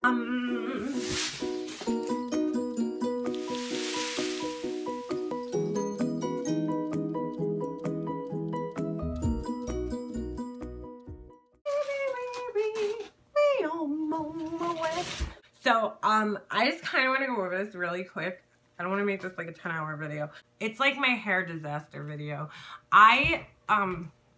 So I just kind of want to go over this really quick. I don't want to make this like a 10-hour video. It's like my hair disaster video.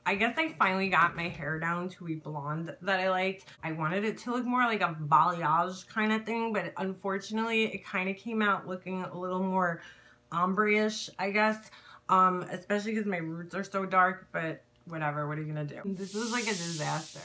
I guess I finally got my hair down to a blonde that I liked. I wanted it to look more like a balayage kind of thing, but unfortunately it kind of came out looking a little more ombre-ish, I guess. Especially because my roots are so dark, but whatever, what are you gonna do? This was like a disaster.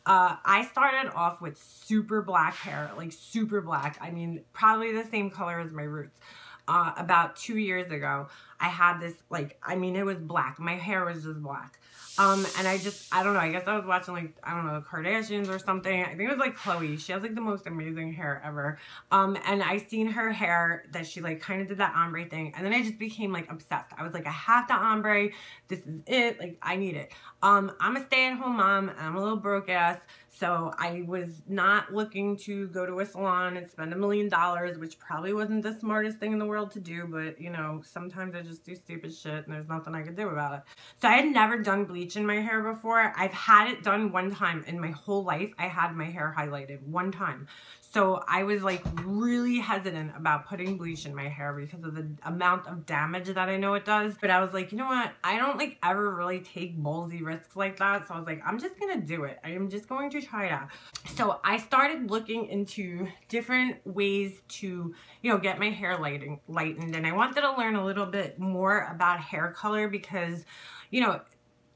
I started off with super black hair, like super black. I mean, probably the same color as my roots. About 2 years ago, I had this, like, I mean, it was black. My hair was just black. And I don't know, I guess I was watching, like, I don't know, the Kardashians or something. I think it was, like, Chloe. She has, like, the most amazing hair ever. And I seen her hair that she, like, kind of did that ombre thing. And then I just became, like, obsessed. I was like, I have the ombre. This is it. Like, I need it. I'm a stay-at-home mom. I'm a little broke ass. So I was not looking to go to a salon and spend $1 million, which probably wasn't the smartest thing in the world to do, but you know, sometimes I just do stupid shit and there's nothing I could do about it. So I had never done bleach in my hair before. I've had it done one time in my whole life. I had my hair highlighted one time. So I was like really hesitant about putting bleach in my hair because of the amount of damage that I know it does. But I was like, you know what? I don't like ever really take ballsy risks like that. So I was like, I'm just gonna do it. I am just going to try it out. So I started looking into different ways to, you know, get my hair lightened. And I wanted to learn a little bit more about hair color because, you know,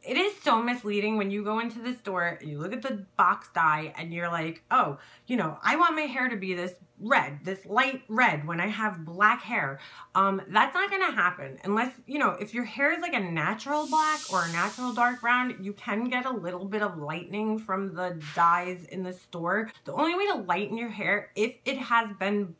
it is so misleading when you go into the store and you look at the box dye and you're like, oh, you know, I want my hair to be this red, this light red when I have black hair. That's not gonna happen unless, you know, if your hair is like a natural black or a natural dark brown, you can get a little bit of lightening from the dyes in the store. The only way to lighten your hair, if it has been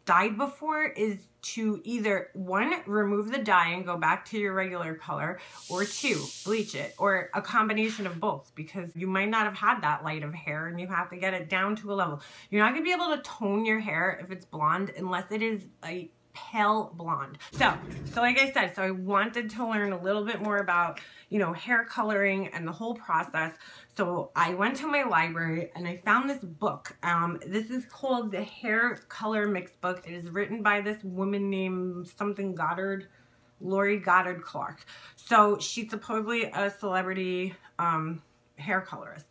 dyed before, is to either 1, remove the dye and go back to your regular color, or 2, bleach it, or a combination of both, because you might not have had that light of hair and you have to get it down to a level. You're not gonna be able to tone your hair if it's blonde unless it is a pale blonde. So like I said, so I wanted to learn a little bit more about, you know, hair coloring and the whole process. So I went to my library and I found this book. This is called the Hair Color Mix Book. It is written by this woman named something Goddard, Goddard-Clark. So she's supposedly a celebrity hair colorist.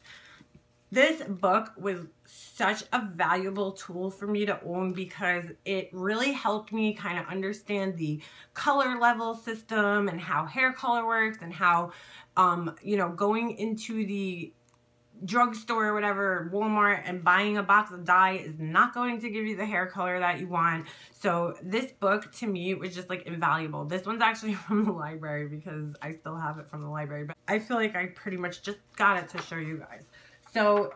This book was such a valuable tool for me to own because it really helped me kind of understand the color level system and how hair color works and how, you know, going into the drugstore or whatever, Walmart, and buying a box of dye is not going to give you the hair color that you want. So this book to me was just like invaluable. This one's actually from the library because I still have it from the library, but I feel like I pretty much just got it to show you guys. So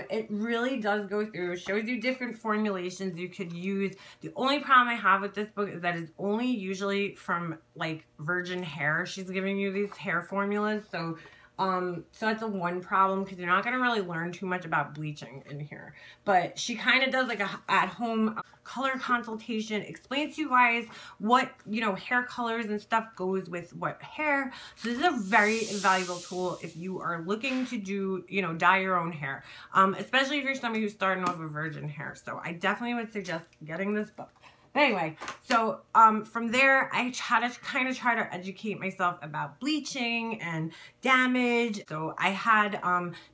it really does go through, shows you different formulations you could use. The only problem I have with this book is that it's only usually from like virgin hair. She's giving you these hair formulas. So that's a one problem because you're not going to really learn too much about bleaching in here. But she kind of does like a at-home color consultation, explains to you guys what, you know, hair colors and stuff goes with what hair. So this is a very valuable tool if you are looking to do, you know, dye your own hair, especially if you're somebody who's starting off with virgin hair. So I definitely would suggest getting this book. But anyway, so from there, I try to educate myself about bleaching and damage. So I had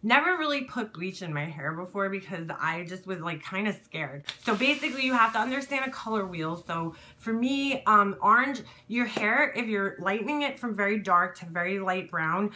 never really put bleach in my hair before because I just was like kind of scared. So basically, you have to understand a color wheel. So for me, orange, your hair, if you're lightening it from very dark to very light brown,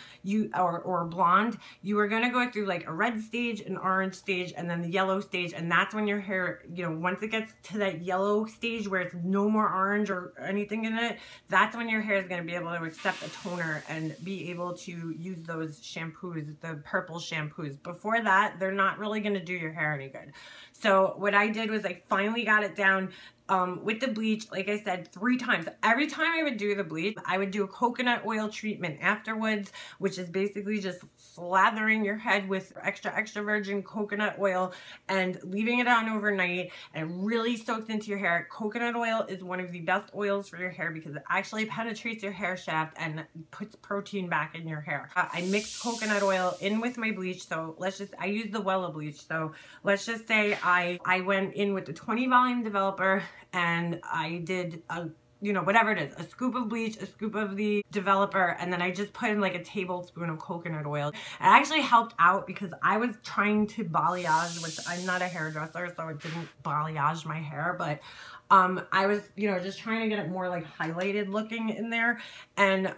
or blonde, you are gonna go through like a red stage, an orange stage, and then the yellow stage, and that's when your hair, you know, once it gets to that yellow stage where it's no more orange or anything in it, that's when your hair is going to be able to accept a toner and be able to use those shampoos, the purple shampoos. Before that, they're not really going to do your hair any good. So what I did was I finally got it down with the bleach, like I said, 3 times. Every time I would do the bleach, I would do a coconut oil treatment afterwards, which is basically just slathering your head with extra virgin coconut oil and leaving it on overnight, and it really soaks into your hair. Coconut oil is one of the best oils for your hair because it actually penetrates your hair shaft and puts protein back in your hair. I mixed coconut oil in with my bleach, so I use the Wella bleach, so let's just say I went in with the 20 volume developer and I did a, you know, whatever it is, a scoop of bleach, a scoop of the developer, and then I just put in like a tablespoon of coconut oil. It actually helped out because I was trying to balayage, which I'm not a hairdresser, so it didn't balayage my hair, but I was, you know, just trying to get it more like highlighted looking in there, and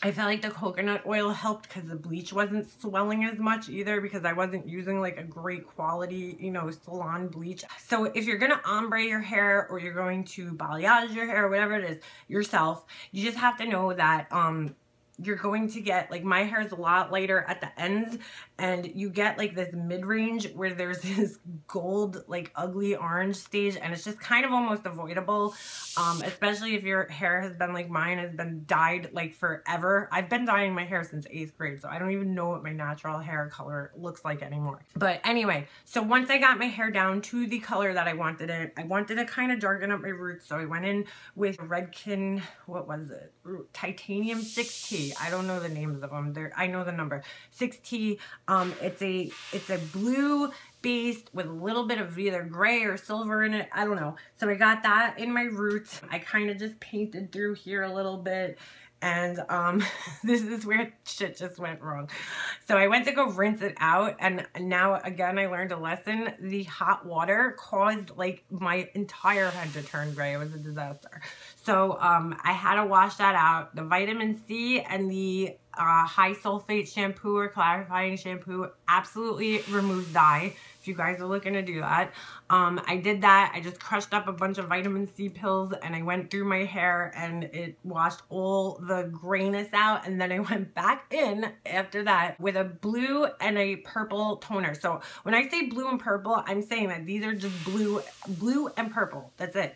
I felt like the coconut oil helped because the bleach wasn't swelling as much either because I wasn't using like a great quality, you know, salon bleach. So if you're going to ombre your hair or you're going to balayage your hair, whatever it is, yourself, you just have to know that you're going to get, like, my hair is a lot lighter at the ends, and you get like this mid-range where there's this gold, like ugly orange stage, and it's just kind of almost avoidable, especially if your hair has been like mine, has been dyed like forever. I've been dyeing my hair since 8th grade, so I don't even know what my natural hair color looks like anymore. But anyway, so once I got my hair down to the color that I wanted to kind of darken up my roots, so I went in with Redken, what was it? Titanium 6T. I don't know the names of them. I know the number. 6T. It's a blue based with a little bit of either gray or silver in it. I don't know. So I got that in my roots. I kind of just painted through here a little bit. And this is where shit just went wrong. So I went to go rinse it out, and now again I learned a lesson. The hot water caused like my entire head to turn gray. It was a disaster. So I had to wash that out. The vitamin C and the high sulfate shampoo or clarifying shampoo absolutely removes dye. If you guys are looking to do that, I did that. I just crushed up a bunch of vitamin C pills and I went through my hair and it washed all the grayness out, and then I went back in after that with a blue and a purple toner. So when I say blue and purple, I'm saying that these are just blue and purple. That's it.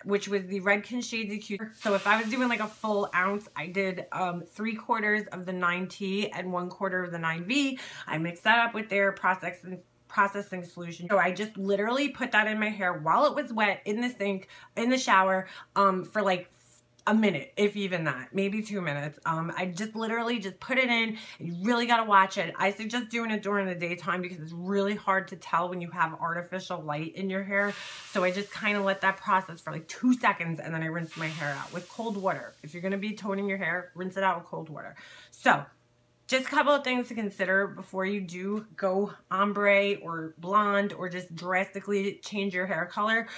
Which was the Redken Shades EQ. So if I was doing like a full ounce, I did 3/4 of the 9T and 1/4 of the 9V. I mixed that up with their processing solution. So I just literally put that in my hair while it was wet in the sink, in the shower, for like a minute, if even that, maybe 2 minutes. I just literally just put it in. You really got to watch it. I suggest doing it during the daytime because it's really hard to tell when you have artificial light in your hair. So I just kind of let that process for like 2 seconds, and then I rinse my hair out with cold water. If you're going to be toning your hair, rinse it out with cold water. So just a couple of things to consider before you do go ombre or blonde or just drastically change your hair color.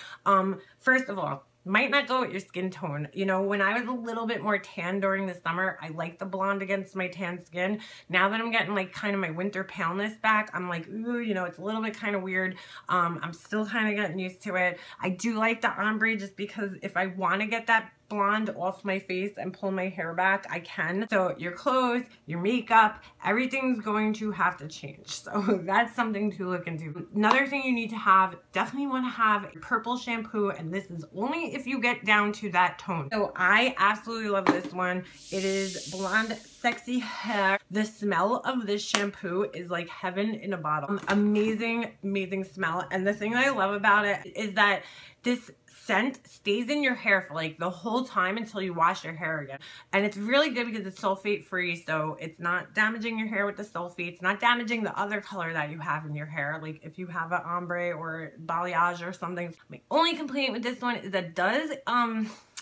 First of all, might not go with your skin tone. You know, when I was a little bit more tan during the summer, I liked the blonde against my tan skin. Now that I'm getting like kind of my winter paleness back, I'm like, ooh, you know, it's a little bit kind of weird. I'm still kind of getting used to it. I do like the ombre just because if I want to get that blonde off my face and pull my hair back, I can. So your clothes, your makeup, everything's going to have to change. So that's something to look into. Another thing you need to have, definitely want to have a purple shampoo, and this is only if you get down to that tone. So I absolutely love this one. It is Blonde Sexy Hair. The smell of this shampoo is like heaven in a bottle. Amazing, amazing smell. And the thing that I love about it is that this scent stays in your hair for like the whole time until you wash your hair again. And it's really good because it's sulfate free, so it's not damaging your hair with the sulfate. It's not damaging the other color that you have in your hair, like if you have an ombre or balayage or something. My only complaint with this one is that it does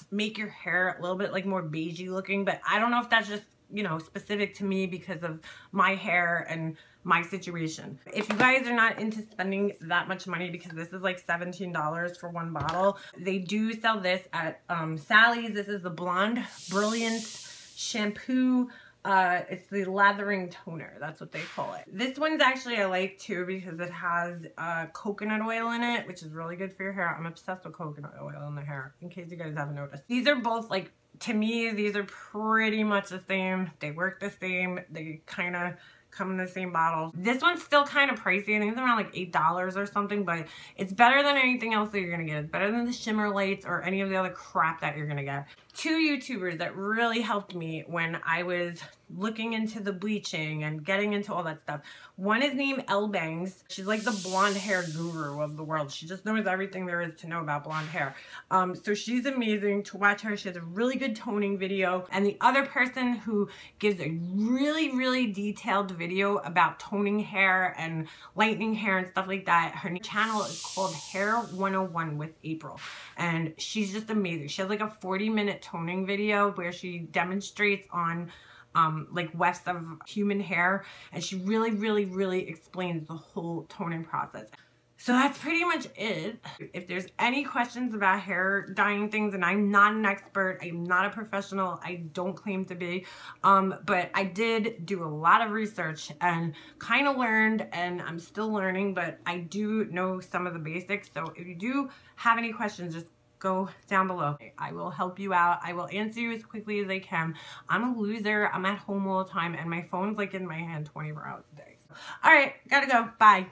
make your hair a little bit like more beigey looking, but I don't know if that's just, you know, specific to me because of my hair and my situation. If you guys are not into spending that much money, because this is like $17 for one bottle, they do sell this at Sally's. This is the Blonde Brilliance shampoo. It's the Lathering toner. That's what they call it. This one's actually I like too because it has coconut oil in it, which is really good for your hair. I'm obsessed with coconut oil in the hair, in case you guys haven't noticed. These are both like, to me, these are pretty much the same. They work the same. They kind of come in the same bottle. This one's still kind of pricey. I think it's around like $8 or something, but it's better than anything else that you're gonna get. It's better than the shimmer lights or any of the other crap that you're gonna get. Two YouTubers that really helped me when I was looking into the bleaching and getting into all that stuff. One is named Elle Bangs. She's like the blonde hair guru of the world. She just knows everything there is to know about blonde hair. So she's amazing to watch her. She has a really good toning video. And the other person who gives a really detailed video about toning hair and lightening hair and stuff like that, her channel is called Hair 101 with April. And she's just amazing. She has like a 40-minute toning video where she demonstrates on like wefts of human hair, and she really explains the whole toning process. So that's pretty much it. If there's any questions about hair dyeing things, and I'm not an expert, I'm not a professional, I don't claim to be, but I did do a lot of research and kind of learned, and I'm still learning, but I do know some of the basics. So if you do have any questions, just go down below. I will help you out. I will answer you as quickly as I can. I'm a loser. I'm at home all the time, and my phone's like in my hand 24 hours a day. All right, gotta go. Bye.